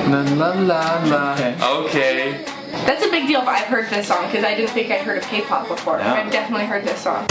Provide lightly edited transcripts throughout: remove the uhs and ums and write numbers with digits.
La la la la. Okay. That's a big deal if I've heard this song because I didn't think I'd heard of K-pop before. Yeah. I've definitely heard this song.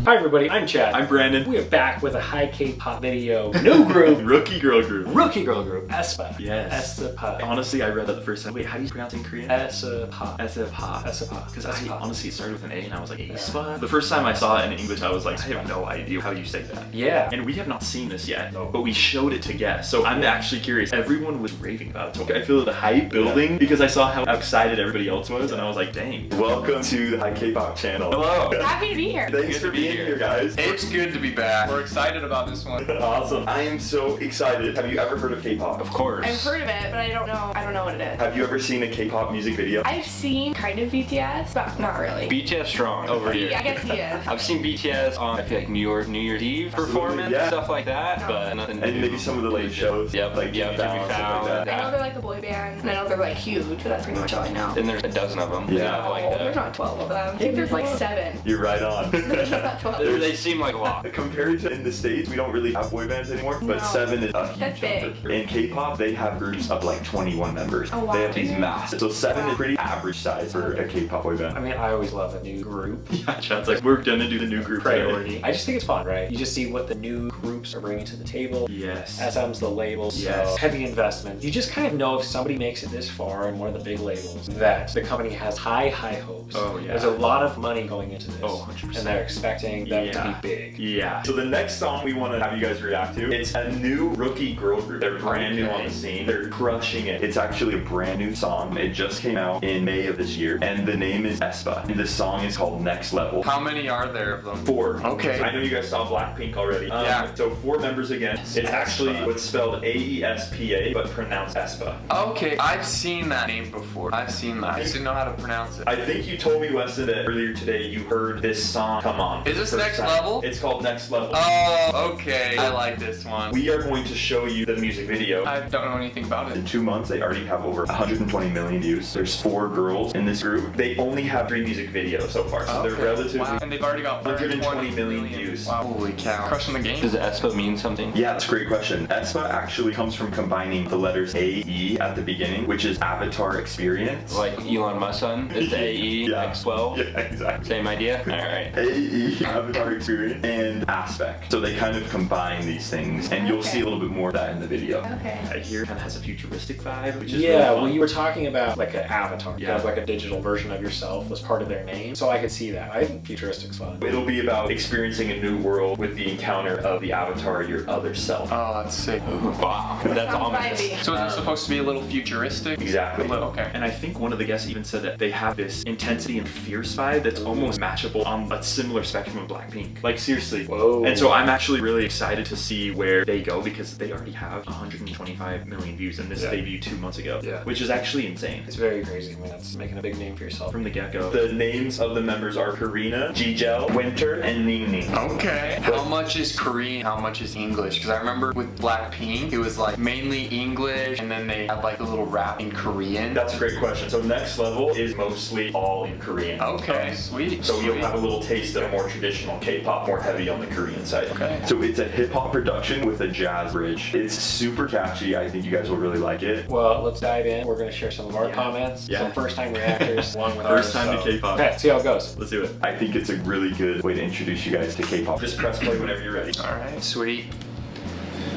Hi everybody, I'm Chad. I'm Brandon. We are back with a high K-pop video. New group. Rookie girl group. Rookie girl group. aespa. Yes. aespa. Honestly, I read that the first time. Wait, how do you pronounce it in Korean? aespa. aespa. aespa. Because honestly, it started with an A and I was like, aespa? The first time I saw it in English, I was like, I have no idea how you say that. Yeah. And we have not seen this yet, No. but we showed it to guess. So I'm actually curious. Everyone was raving about it. So I feel the hype building because I saw how excited everybody else was and I was like, dang. Welcome to the High K-Pop channel. Hello. Happy to be here. Thanks for being here, guys. It's good to be back. We're excited about this one. Awesome. I am so excited. Have you ever heard of K-pop? Of course. I've heard of it, but I don't know what it is. Have you ever seen a K-pop music video? I've seen kind of BTS, but not really. BTS strong over here. I guess he is. I've seen BTS on I feel like New Year's Eve performance, yeah. stuff like that, but nothing to And do. maybe some of the late shows. Yep, like Jimmy Fallon, stuff like that. I know they're like a boy band, and I know they're like huge, but that's pretty much all I know. And there's a dozen of them. Yeah. Like Oh, there's not 12 of them. I think there's like 7. You're right on. There's not 12. They seem like a lot. Compared to in the States, we don't really have boy bands anymore, but No. 7 is a huge That's number. big. In K-pop, they have groups of like 21 members. Oh, wow. They have these massive. So 7 is pretty average size for a K-pop boy band. I mean, I always love a new group. Yeah, Chad's like, we're gonna do the new group Priority. today. I just think it's fun, right? You just see what the new groups are bringing to the table. Yes. SM's the label, so Yes. heavy investment. You just kind of know if somebody makes it this far in one of the big labels that the company has high hopes. Oh, yeah. There's a lot of money going into this. Oh, 100%. And they're expecting them to Yeah. be big. Yeah. So the next song we want to have you guys react to, it's a new rookie girl group. They're brand new on the scene. They're crushing it. It's actually a brand new song. It just came out in May of this year, and the name is aespa. And the song is called Next Level. How many are there of them? 4. Okay. I know you guys saw Blackpink already. Yeah. So 4 members again. It's actually what's spelled AESPA, but pronounced aespa. Okay, I've seen that name before. I've seen that. I just didn't know how to pronounce it. I think you told me, Weston, that earlier today you heard this song come on. Is this for the Next first time. Level? It's called Next Level. Oh, okay. I like this one. We are going to show you the music video. I don't know anything about In it. 2 months, they already have over 120 million views. There's 4 girls in this group. They only have 3 music videos so far, so they're relatively... Wow. And they've already got 120 million views. Wow. Holy cow. Crushing the game. Does aespa mean something? Yeah, that's a great question. aespa actually comes from combining the letters A-E at the beginning, which is Avatar Experience. Like Elon Musk's son? It's AE Yeah. X12? Yeah, exactly. Same idea? Alright. AE, Avatar Experience, and Aspect. So they kind of combine these things, and you'll see a little bit more of that in the video. Okay. I hear it kind of has a futuristic vibe, which is Yeah, really fun. well, you were talking about like an avatar, Yeah. kind of like a digital version of yourself was part of their name. So I could see that. I think futuristic's fun. It'll be about experiencing a new world with the encounter of the avatar, your other self. Oh, that's sick. Wow. That's Sounds ominous. vibey. So is it supposed to be a little futuristic? Exactly. A little, okay. And I think one of the guests even said that they have this intensity and fierce vibe that's almost matchable on a similar spectrum of Blackpink. Like seriously. Whoa. And so I'm actually really excited to see where they go because they already have 125 million views and this Yeah. debuted 2 months ago. Yeah. Which is actually insane. It's very crazy. I mean, that's making a big name for yourself. From the get-go. The names of the members are Karina, Jijel, Winter, and Ningning. Okay. How much is Korean? How much is English? Because I remember with Blackpink, it was like mainly English, and then they had like a little rap in Korean. That's a great question. So Next Level is mostly all in Korean. Okay, sweet. So you'll sweet. have a little taste of more traditional K-pop, more heavy on the Korean side. Okay. So it's a hip-hop production with a jazz bridge. It's super catchy. I think you guys will really like it. Well, let's dive in. We're going to share some of our Yeah. comments, Yeah. some first-time reactors, along with First ours, time to K-pop. Okay, see how it goes. Let's do it. I think it's a really good way to introduce you guys to K-pop. Just press play whenever you're ready. All right, sweet.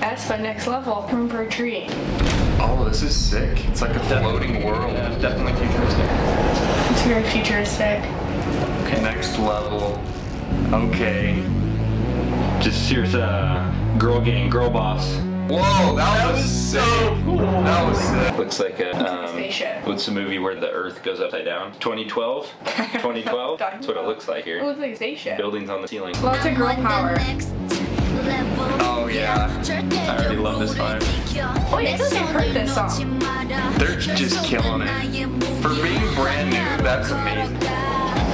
aespa Next Level. Room for a tree. Oh, this is sick. It's like a floating world. Yeah, it's definitely futuristic. It's very futuristic. Okay, Next Level. Okay. Just here's girl gang, girl boss. Whoa, that was so cool. That was sick. Looks like a Spaceship. what's the movie where the Earth goes upside down? 2012. 2012. That's what it looks like It here. looks like a spaceship. Buildings on the ceiling. Lots of girl power. Oh yeah, I already love this vibe. Oh, yeah, I feel like I've heard this song. They're just killing it. For being brand new, that's amazing.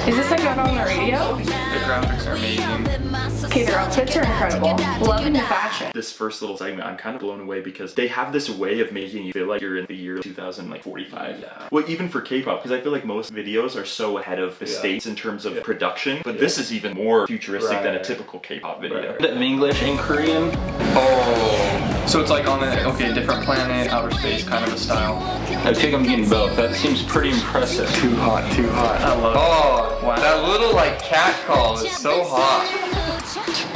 Is this like not on the radio? The graphics are amazing. Okay, their outfits are incredible. Loving the fashion. This first little segment, I'm kind of blown away because they have this way of making you feel like you're in the year 2045. Yeah. Well, even for K-pop, because I feel like most videos are so ahead of the States in terms of production, but this is even more futuristic than a Right. typical K-pop video. Right. Bit of English and Korean. Oh, So it's like on a different planet, outer space kind of a style. I think I'm getting both. That seems pretty impressive. Too hot, too hot. I love it. Oh, wow. That little like cat call is so hot.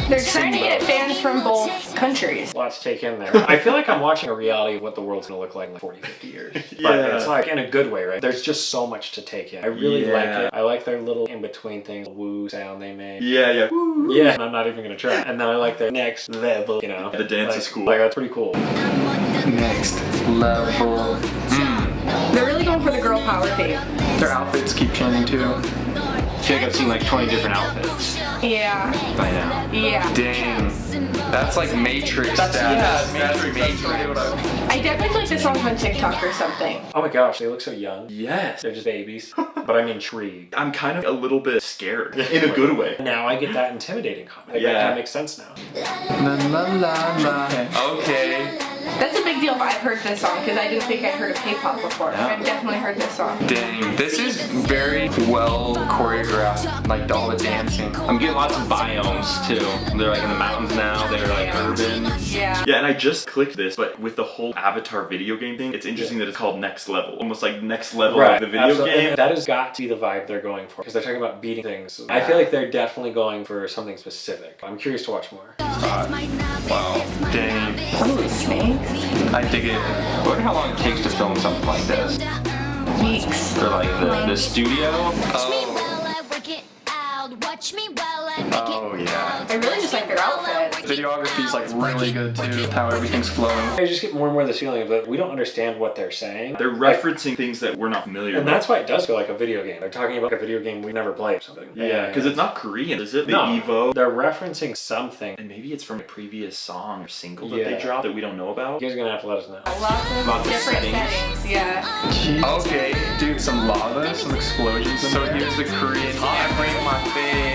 They're trying to get fans from both countries. Lots to take in there. I feel like I'm watching a reality of what the world's gonna look like in like 40, 50 years. But Yeah. it's like in a good way, right? There's just so much to take in. I really like it. I like their little in-between things, the woo sound they make. Yeah. Yeah, and I'm not even gonna try. And then I like their next level, you know. The dance like, is cool. Like, that's pretty cool. Next level. They're really going for the girl power theme. Their outfits keep changing too. I feel like I've seen like 20 different outfits Yeah. by now. Yeah. Dang. That's like Matrix status. That's Matrix. I definitely like this song on TikTok or something. Oh my gosh, they look so young. Yes. They're just babies. But I'm intrigued. I'm kind of a little bit scared in a good way. Now I get that intimidating comment. Like, Yeah. that kind of makes sense now. La la la. Okay. That's a big deal if I've heard this song because I didn't think I'd heard of Kpop before. I've definitely heard this song. Dang. This is very well choreographed. Like all the dancing. I'm getting lots of biomes too. They're like in the mountains now. They're like urban. Yeah. Yeah, and I just clicked this, but with the whole Avatar video game thing, it's interesting that it's called Next Level. Almost like next level of the video absolutely. game. And that has got to be the vibe they're going for because they're talking about beating things. I feel like they're definitely going for something specific. I'm curious to watch more. Wow. Dang. Ooh, snakes. I dig it. I wonder how long it takes to film something like this. Weeks. For like the studio. Oh yeah. I really just like their outfits. Videography's like really good too. How everything's flowing. I just get more and more this feeling of that we don't understand what they're saying. They're referencing things that we're not familiar And with. that's why it does feel like a video game. They're talking about a video game we never played or something. Yeah, because it's not Korean, is it? The No, Evo. they're referencing something. And maybe it's from a previous song or single that Yeah. they dropped that we don't know about. You guys are gonna have to let us know. Lots of different settings. Yeah. Okay, dude, some lava, some explosions. So here's the Korean. Can't break my face.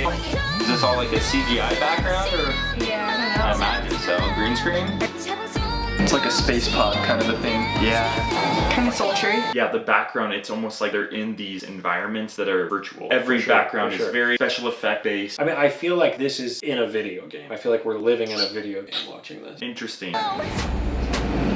Is this all like a CGI background or? Yeah, I I don't know. imagine so. Green screen? It's like a space pod kind of a thing. Yeah. Kind of sultry. Yeah, the background, it's almost like they're in these environments that are virtual. Every For sure, background for is sure. very special effect based. I mean, I feel like this is in a video game. I feel like we're living in a video game watching this. Interesting.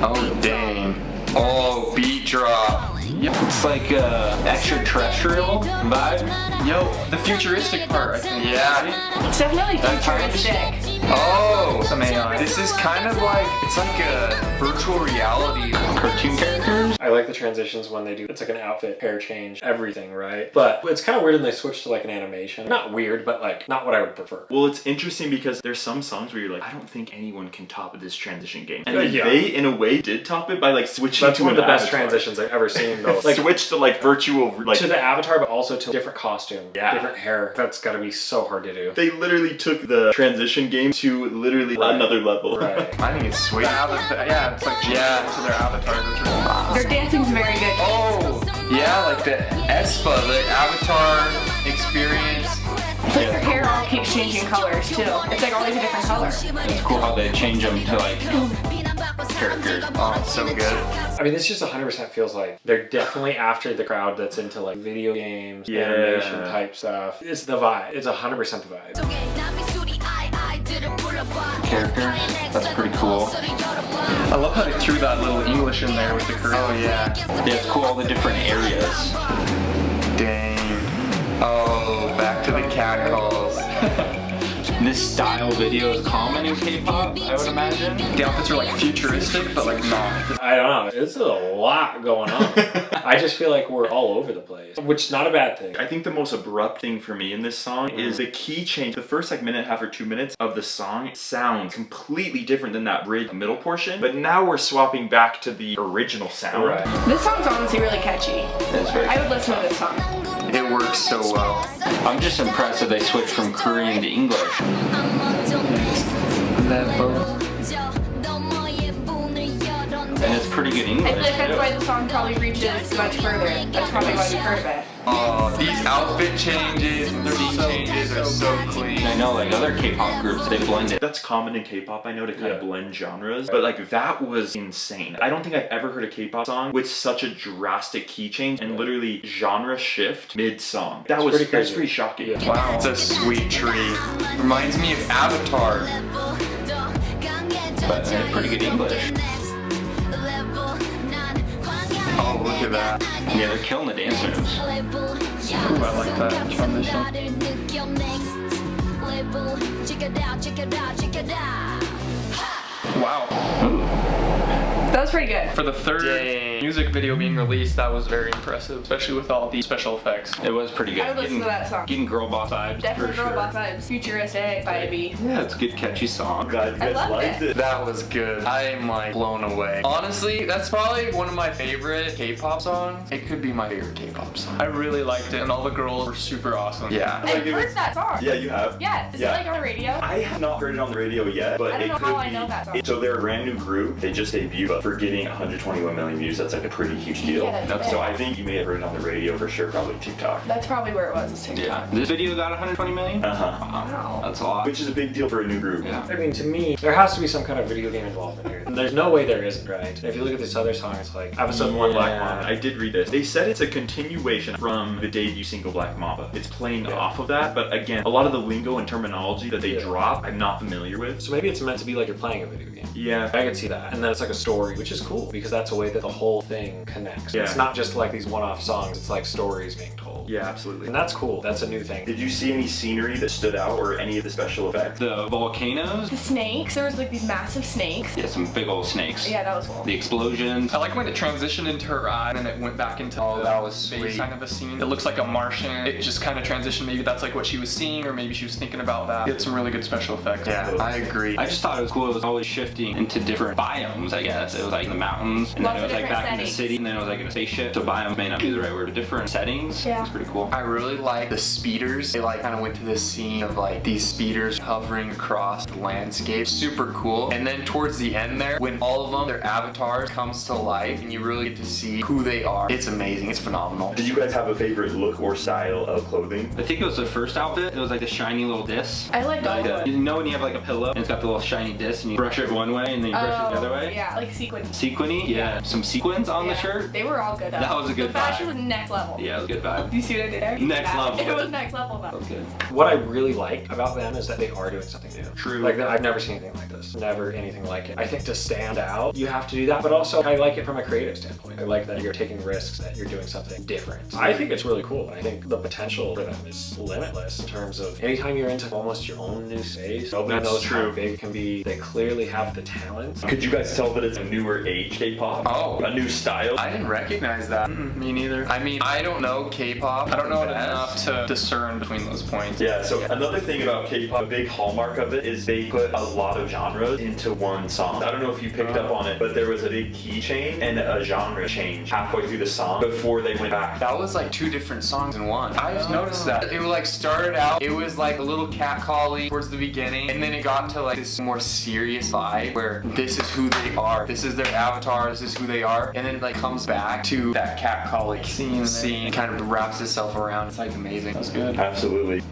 Oh dang. Oh, beat drop. Yep. It's like a extraterrestrial vibe. Yo, the futuristic part, I think. Yeah. It's definitely That futuristic. Oh, some AI. This is kind of like, it's like a virtual reality. Cartoon characters. I like the transitions when they do. It's like an outfit, hair change, everything, right? But it's kind of weird when they switch to like an animation. Not weird, but like not what I would prefer. Well, it's interesting because there's some songs where you're like, I don't think anyone can top this transition game. And then Yeah. they, in a way, did top it by like switching That's to one of the an best avatar. transitions I've ever seen, though. Like Like switch to like virtual, like to the avatar, but also to different costume, Yeah. different hair. That's got to be so hard to do. they literally took the transition game to literally Right. another level. Right. I think it's sweet. Yeah, it's like to their avatars, which are Their dancing's very good. Oh, yeah, like the Espa, the avatar experience. It's like their hair all keeps changing colors too. It's like all these different colors. It's cool how they change them to like characters. Oh, it's so good. I mean, this just 100% feels like they're definitely after the crowd that's into like video games, Yeah. animation type stuff. It's the vibe. It's 100% the vibe. Characters, that's pretty cool. I love how they threw that little English in there with the Korean. Oh yeah. Yeah, it's cool all the different areas. Dang. Oh, back to the cat calls. This style video is common in K-pop, I would imagine. The outfits are like futuristic, but like not. I don't know. It's a lot going on. I just feel like we're all over the place, which is not a bad thing. I think the most abrupt thing for me in this song is the key change. The first like minute and a half or 2 minutes of the song sounds completely different than that bridge middle portion, but now we're swapping back to the original sound. Right. This song's honestly really catchy. It's very I would listen to this song. It works so well. I'm just impressed that they switched from Korean to English. And it's pretty good English. I feel like that's too. why the song probably reaches much further. That's probably why we've heard of it. Oh, these outfit changes and their beat changes are so clean. I know, like other K-pop groups, they blend it. That's common in K-pop, I know, to kind of Yeah. blend genres, but like that was insane. I don't think I've ever heard a K-pop song with such a drastic key change and literally genre shift mid-song. That's crazy. pretty shocking. Yeah. Wow, it's a sweet tree. Reminds me of Avatar. but they're pretty good English. Oh, look at that. Yeah, they're killing the dance moves. Ooh, I like that transition. Wow. That was pretty good. For the third Dang. music video being released, that was very impressive, especially with all the special effects. It was pretty good. I would listen to that song. Getting girl boss vibes. Definitely for girl sure. boss vibes. Futuristic, vibey. Yeah, it's a good catchy song. Glad you I guys loved liked it. it. That was good. I am like blown away. Honestly, that's probably one of my favorite K-pop songs. It could be my favorite K-pop song. I really liked it, and all the girls were super awesome. Yeah. I've heard that song. Yeah, you have? Yeah. Is Yeah. it like on the radio? I have not heard it on the radio yet, but I don't it know could how be. I know that song. So they're a brand new group. They just debuted, but for getting 121 million views, that's like a pretty huge deal. Yeah, that's So big. I think you may have heard it on the radio for sure, probably TikTok. That's probably where it was. It's TikTok. Yeah. This video got 120 million? Uh-huh. Wow. That's a lot. Which is a big deal for a new group. Yeah. I mean, to me, there has to be some kind of video game involvement here. And there's no way there isn't, right? If you look at this other song, it's like episode 1 Black Mamba. I did read this. They said it's a continuation from the debut single Black Mamba. It's playing off of that, but again, a lot of the lingo and terminology that they drop, I'm not familiar with. So maybe it's meant to be like you're playing a video game. Yeah. I could see that. And then it's like a story, which is cool because that's a way that the whole thing connects. Yeah. It's not just like these one-off songs, it's like stories being told. Yeah, absolutely. And that's cool. That's a new thing. Did you see any scenery that stood out or any of the special effects? The volcanoes? The snakes. There was like these massive snakes. Yeah, some big old snakes. Yeah, that was cool. The explosions. I like when it transitioned into her eye and then it went back into that was space sweet. kind of a scene. It looks like a Martian. It just kind of transitioned. Maybe that's like what she was seeing, or maybe she was thinking about that. It had some really good special effects. Yeah, I agree. I just thought it was cool. It was always shifting into different biomes, I guess. It was like in the mountains, and Lots then it was of like back different in the settings. city, and then it was like in a spaceship. So biomes may not be the right word. Different settings. Yeah. It's pretty cool. I really like the speeders. They like kind of went to this scene of like these speeders hovering across the landscape. Super cool. And then towards the end there, when all of them, their avatars comes to life, and you really get to see who they are. It's amazing. It's phenomenal. Did you guys have a favorite look or style of clothing? I think it was the first outfit. It was like the shiny little disc. I liked all of it. You know when you have like a pillow and it's got the little shiny disc and you brush it one way and then you brush it the other way? Yeah, like sequins. Sequiny? Yeah. Some sequins on the Yeah. shirt? They were all good. Though. That was a good The fashion vibe. was next level. Yeah, it was a good vibe. Do you see what I did there? Next Yeah. level. It was next level though. That was good. What I really like about them is that they are doing something new. True. Like, I've never seen anything like this. Never anything like it. I think to stand out, you have to do that. But also, I like it from a creative standpoint. I like that you're taking risks, that you're doing something different. I think it's really cool. I think the potential for them is limitless in terms of anytime you're into almost your own new space, nobody That's knows true. how big it can be. They clearly have the talent. Could you guys tell that it's a newer age K-pop? Oh. A new style? I didn't recognize that. Me neither. I mean, I don't know K-pop. I don't know it best. enough to discern between those points. Yeah, so another thing about K-pop, a big hallmark of it is they put a lot of genres into one song. I don't know if you picked up on it, but there was a big key change and a genre change halfway through the song before they went back. That was like two different songs in one. I just noticed that. It like started out, it was like a little catcalling towards the beginning, and then it got to like this more serious vibe where this is who they are, this is their avatar, this is who they are, and then it like comes back to that catcalling scene, kind of wraps itself around. It's like amazing. That's good. Absolutely.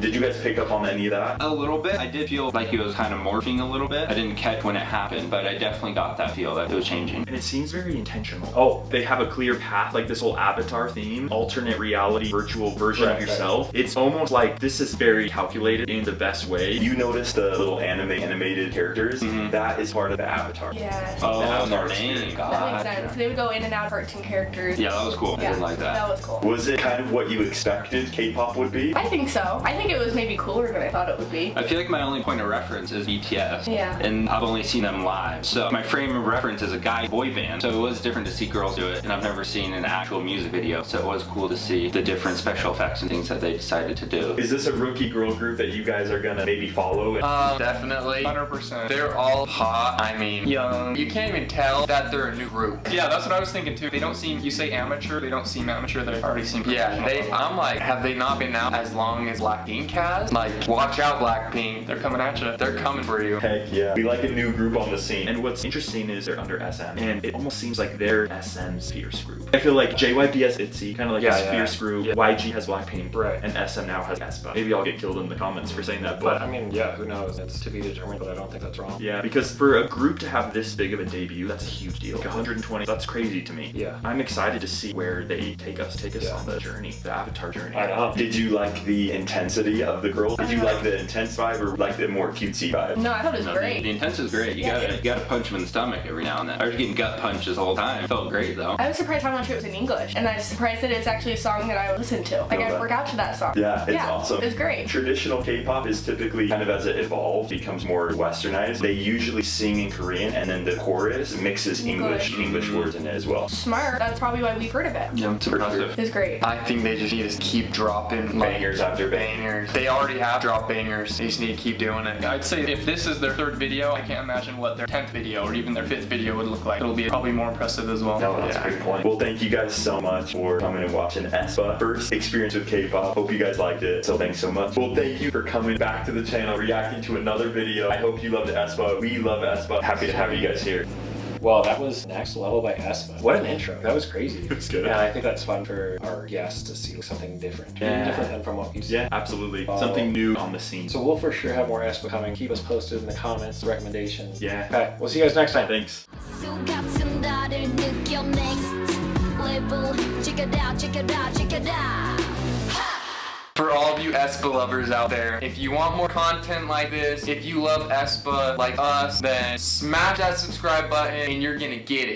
Did you guys pick up on any of that? A little bit. I did feel like it was kind of morphing a little bit. I didn't catch when it happened, but I definitely got that feel that it was changing. And it seems very intentional. Oh. They have a clear path, like this whole avatar theme, alternate reality, virtual version Right, of yourself. It's almost like this is very calculated in the best way. You notice the little animated characters? That is part of the avatar. Yes. Oh, Avatar their name. experience. That makes Gotcha. sense. They would go in and out of cartoon characters. Yeah, that was cool. I did like That that. was cool. Was it kind of what you expected K-pop would be? I think so. I think it was maybe cooler than I thought it would be. I feel like my only point of reference is BTS. Yeah. And I've only seen them live. So my frame of reference is a guy boy band. So it was different to see girls do it. And I've never seen an actual music video. So it was cool to see the different special effects and things that they decided to do. Is this a rookie girl group that you guys are gonna maybe follow? Definitely. 100%. They're all hot. I mean, Young. you can't even tell that they're a new group. Yeah, that's what I was thinking too. They don't seem, you say amateur, they don't seem amateur, they already seem Yeah, professional. I'm like, have they not been out as long as Blackpink has? Like, watch out, Blackpink. They're coming at you. They're coming for you. Heck yeah. We like a new group on the scene. And what's interesting is they're under SM. And it almost seems like they're SM's fierce group. I feel like JYP has ITZY, kind of like this fierce group. Yeah. YG has Blackpink. Right. And SM now has aespa. Maybe I'll get killed in the comments for saying that, But but I mean, yeah, who knows? It's to be determined, but I don't think that's wrong. yeah, because for a group to have this big of a debut, that's a huge deal. Like 120, that's crazy to me. Yeah. I'm excited to see where they take us Yeah. on the journey, the Avatar journey. I know. Did you like the intensity diversity of the girls. Did you like the intense vibe or like the more cutesy vibe? No, I thought it was No, great. The intense is great. You gotta punch him in the stomach every now and then. I was getting gut punches the whole time. It felt great though. I was surprised how much it was in English, and I was surprised that it's actually a song that I would listen to. Like, I'd work out to that song. Yeah, it's awesome. It was great. Traditional K-pop is typically kind of as it evolves, becomes more westernized. They usually sing in Korean and then the chorus mixes English words in it as well. Smart. That's probably why we've heard of it. Yeah, it's impressive. It was great. I think they just need to keep dropping Bangers after bangers. They already have dropped bangers. They just need to keep doing it. I'd say if this is their 3rd video, I can't imagine what their 10th video or even their 5th video would look like. It'll be probably more impressive as well. No, that's a great point. Well, thank you guys so much for coming and watching aespa. First experience with K-pop. Hope you guys liked it. So thanks so much. Well, thank you for coming back to the channel, reacting to another video. I hope you loved aespa. We love aespa. Happy to have you guys here. Well, that was Next Level by aespa. What an intro. That was crazy. It's good. Yeah, I think that's fun for our guests to see something different. Yeah. Different than from what we've seen. Yeah, absolutely. Something new on the scene. So we'll for sure have more aespa coming. Keep us posted in the comments, recommendations. Yeah. Okay, we'll see you guys next time. Thanks. 같은 나를 느껴 next level. Check it out, check it out, check it out. For all of you aespa lovers out there, if you want more content like this, if you love aespa like us, then smash that subscribe button and you're gonna get it.